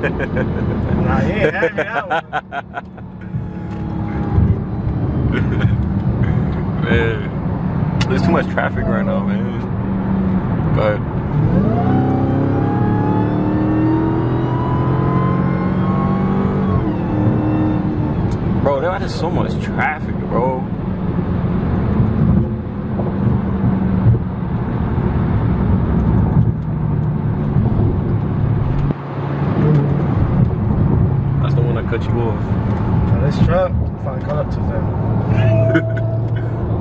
Nah, you ain't had me that one. Man, there's too much traffic right now, man. Go ahead. Bro, there is so much traffic, bro. That's the one that cut you off. So this truck, if I cut up too fast.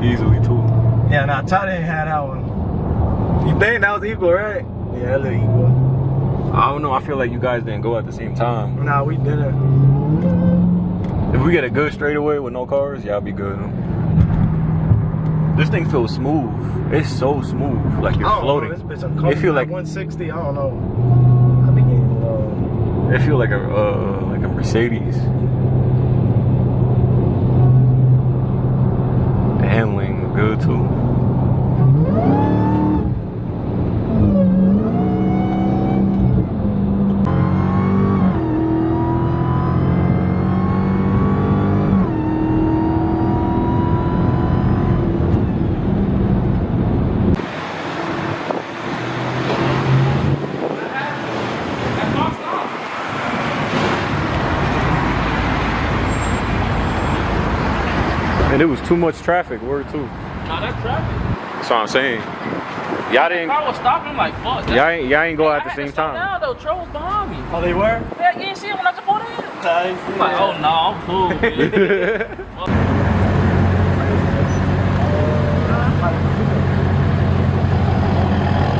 Easily too. Yeah, nah, Todd didn't have that one. You think that was equal, right? Yeah, that look equal. I don't know, I feel like you guys didn't go at the same time. Nah, we didn't. If we get a good straightaway with no cars, y'all be good. This thing feels smooth. It's so smooth, like you're floating. Know, this bitch, It feel like 160. I don't know. I be getting low. It feel like a Mercedes. The handling good too. And it was too much traffic, word too. Nah, that traffic. That's what I'm saying. Y'all didn't. The car was stopping. I'm like, fuck. Y'all ain't go at the same time. Now though, Tro was behind me. Oh, they were? Yeah, you didn't see it when I just pulled in. Nah, I ain't see I'm like, that. oh no, I'm cool.